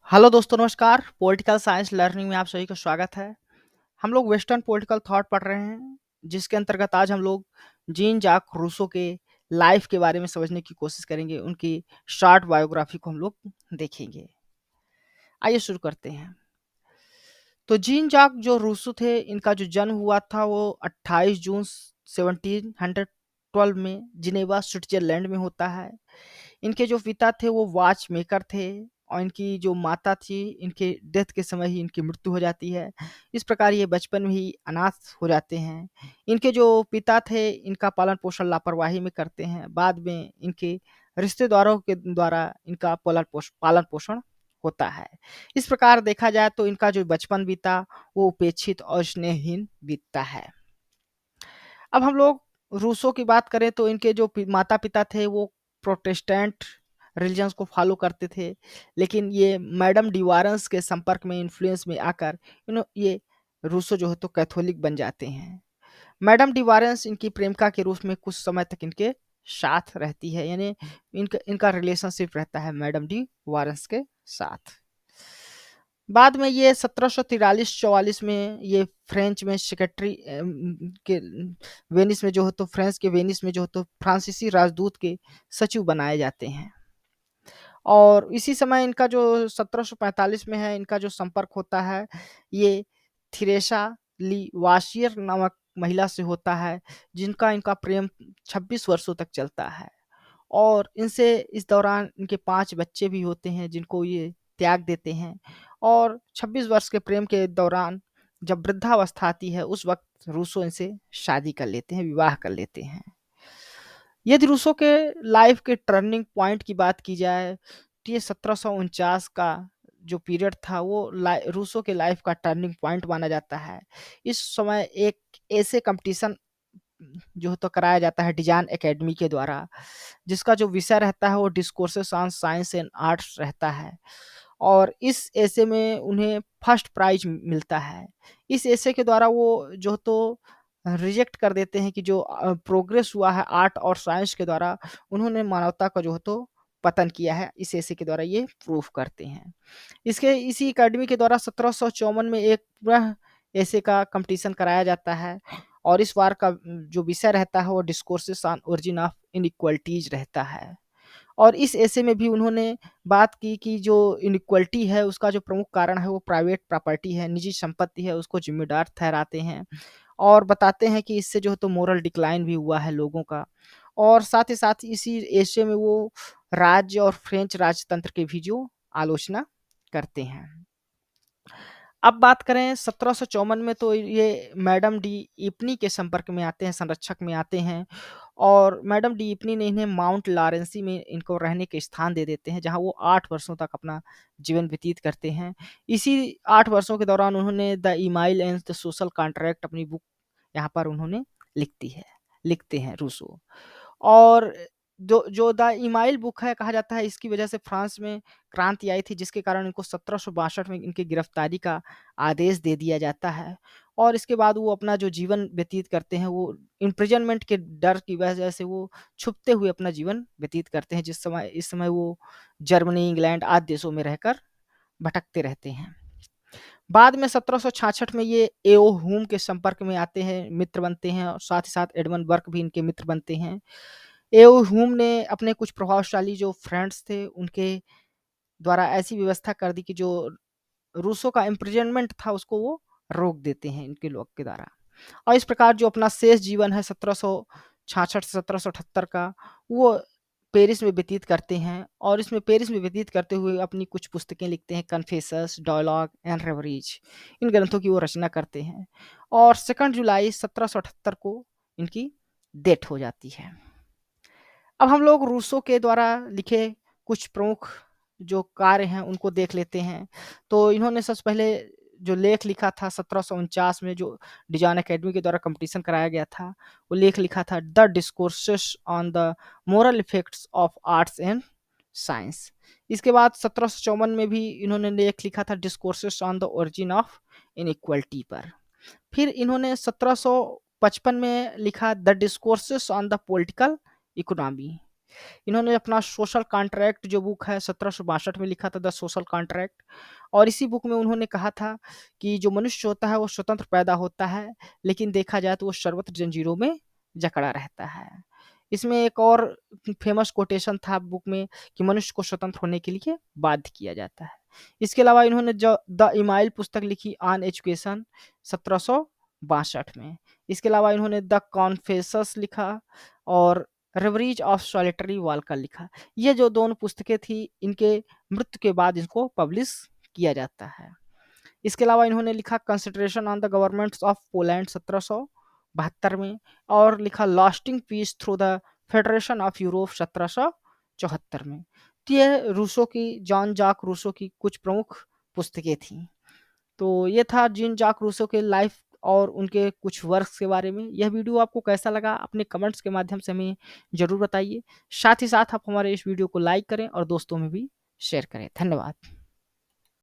Hello दोस्तों, नमस्कार। Political science learning में आप सभी का स्वागत है। हम लोग वेस्टर्न पॉलिटिकल थॉट पढ़ रहे हैं, जिसके अंतर्गत आज हम लोग जीन जाक रूसो के लाइफ के बारे में समझने की कोशिश करेंगे। उनकी शॉर्ट बायोग्राफी को हम लोग देखेंगे। आइए शुरू करते हैं। तो जीन जाक जो रूसो थे, इनका जो जन्म हुआ था वो 28 जून 1712 में जिनेवा स्विट्जरलैंड में होता है। इनके जो पिता थे वो वॉच मेकर थे, और इनकी जो माता थी, इनके डेथ के समय ही इनकी मृत्यु हो जाती है। इस प्रकार ये बचपन में ही अनाथ हो जाते हैं। इनके जो पिता थे, इनका पालन पोषण लापरवाही में करते हैं। बाद में इनके रिश्तेदारों के द्वारा इनका पालन पोषण होता है। इस प्रकार देखा जाए तो इनका जो बचपन बीता वो उपेक्षित और स्नेहहीन बीतता है। अब हम लोग रूसो की बात करें तो इनके जो माता पिता थे वो प्रोटेस्टेंट रिलीजन्स को फॉलो करते थे, लेकिन ये मैडम डिवारंस के संपर्क में इन्फ्लुएंस में आकर ये रूसो जो है तो कैथोलिक बन जाते हैं। मैडम डिवारंस इनकी प्रेमिका के रूप में कुछ समय तक इनके साथ रहती है, यानी इनका इनका रिलेशनशिप रहता है मैडम डी वारंस के साथ। बाद में ये 1743-44 में ये फ्रेंच में सेक्रेटरी के वेनिस में जो है तो फ्रांस के वेनिस में जो है तो फ्रांसीसी राजदूत के सचिव बनाए जाते हैं। और इसी समय इनका जो 1745 में है, इनका जो संपर्क होता है ये थेरेसा ली वाशियर नामक महिला से होता है, जिनका इनका प्रेम 26 वर्षों तक चलता है। और इनसे इस दौरान इनके 5 बच्चे भी होते हैं, जिनको ये त्याग देते हैं। और 26 वर्ष के प्रेम के दौरान जब वृद्धावस्था आती है, उस वक्त रूसो इनसे शादी कर लेते हैं, विवाह कर लेते हैं। यदि रूसो के लाइफ के टर्निंग पॉइंट की बात की जाए तो ये 1749 का जो पीरियड था वो रूसो के लाइफ का टर्निंग पॉइंट माना जाता है। इस समय एक ऐसे कंपटीशन जो तो कराया जाता है डिजाइन एकेडमी के द्वारा, जिसका जो विषय रहता है वो discourses on science and arts रहता है। और इस ऐसे में उन्हें फर्स्ट प्राइज मिलता है। इस ऐसे के द्वारा वो जो तो रिजेक्ट कर देते हैं कि जो प्रोग्रेस हुआ है आर्ट और साइंस के द्वारा, उन्होंने मानवता का जो है तो पतन किया है। इस ऐसे के द्वारा ये प्रूफ करते हैं। इसके इसी एकेडमी के द्वारा 1754 में एक पूरा ऐसे का कंपटीशन कराया जाता है, और इस बार का जो विषय रहता है वो discourses on origin of inequalities रहता है। और इस ऐसे में भी उन्होंने बात की कि जो इनइक्वालिटी है उसका जो प्रमुख कारण है वो प्राइवेट प्रॉपर्टी है, निजी संपत्ति है, उसको जिम्मेदार ठहराते हैं। और बताते हैं कि इससे जो है तो मोरल डिक्लाइन भी हुआ है लोगों का। और साथ ही साथ इसी ऐसे में वो राज्य और फ्रेंच राजतंत्र की भी जो आलोचना करते हैं। अब बात करें 1754 में तो ये मैडम डी इपनी के संपर्क में आते हैं, संरक्षक में आते हैं। और मैडम डी इपनी ने इन्हें माउंट लॉरेंसी में इनको रहने के स्थान दे देते हैं, जहां वो 8 वर्षों तक अपना जीवन व्यतीत करते हैं। इसी 8 वर्षों के दौरान उन्होंने the Emile and the social contract अपनी बुक यहाँ पर उन्होंने लिखती है लिखते हैं रूसो। और जो जो द ईमाइल बुक है, कहा जाता है इसकी वजह से फ्रांस में क्रांति आई थी, जिसके कारण इनको 1762 में इनकी गिरफ्तारी का आदेश दे दिया जाता है। और इसके बाद वो अपना जो जीवन व्यतीत करते हैं वो इम्प्रिजनमेंट के डर की वजह से वो छुपते हुए अपना जीवन व्यतीत करते हैं, इस समय वो जर्मनी, इंग्लैंड आदि देशों में रहकर भटकते रहते हैं। बाद में 1766 में ये एओ हुम के संपर्क में आते हैं, मित्र बनते हैं, और साथ ही साथ एडमंड बर्क भी इनके मित्र बनते हैं। एओ हुम ने अपने कुछ प्रभावशाली जो फ्रेंड्स थे उनके द्वारा ऐसी व्यवस्था कर दी कि जो रूसो का इम्प्रिजनमेंट था उसको वो रोक देते हैं इनके लोग के द्वारा। और इस प्रकार जो अपना शेष जीवन है 1766 से 1778 का, वो पेरिस में व्यतीत करते हैं। और इसमें पेरिस में व्यतीत करते हुए अपनी कुछ पुस्तकें लिखते हैं, कन्फेसस, डायलॉग एंड रेवरीज। इन ग्रंथों की वो रचना करते हैं। और 2 जुलाई 1778 को इनकी डेथ हो जाती है। अब हम लोग रूसो के द्वारा लिखे कुछ प्रमुख जो कार्य हैं उनको देख लेते हैं। तो इन्होंने सबसे पहले जो लेख लिखा था 1749 में, जो डिजाइन एकेडमी के द्वारा कंपटीशन कराया गया था, वो लेख लिखा था the discourses on the moral effects of arts and science. इसके बाद 1754 में भी इन्होंने लेख लिखा था discourses on the origin of inequality पर। फिर इन्होंने 1755 में लिखा the discourses on the political economy. इन्होंने अपना सोशल कॉन्ट्रैक्ट जो बुक है 1762 में लिखा था, द सोशल कॉन्ट्रैक्ट। और इसी बुक में उन्होंने कहा था कि जो मनुष्य होता है वो स्वतंत्र पैदा होता है, लेकिन देखा जाए तो वो सर्वत्र जंजीरों में जकड़ा रहता है। इसमें एक और फेमस कोटेशन था बुक में कि मनुष्य को स्वतंत्र होने के लिए बाध्य किया जाता है। इसके अलावा इन्होंने जो द इमाइल पुस्तक लिखी ऑन एजुकेशन 1762 में। इसके अलावा इन्होंने द कॉन्फेसस लिखा और रेवरीज ऑफ सॉलिटरी वाल्कर लिखा। ये जो दोनों पुस्तकें थी, इनके मृत्यु के बाद इनको पब्लिश किया जाता है। इसके अलावा इन्होंने लिखा consideration on the governments of Poland 1772 में, और लिखा lasting peace through the federation of Europe 1774 में। तो ये रूसो की, जॉन जाक रूसो की कुछ प्रमुख पुस्तकें थीं। तो ये था जीन जाक रूसो के लाइफ और उनके कुछ वर्क्स के बारे में। यह वीडियो आपको कैसा लगा अपने कमेंट्स के माध्यम से हमें ज़रूर बताइए। साथ ही साथ आप हमारे इस वीडियो को लाइक करें और दोस्तों में भी शेयर करें। धन्यवाद।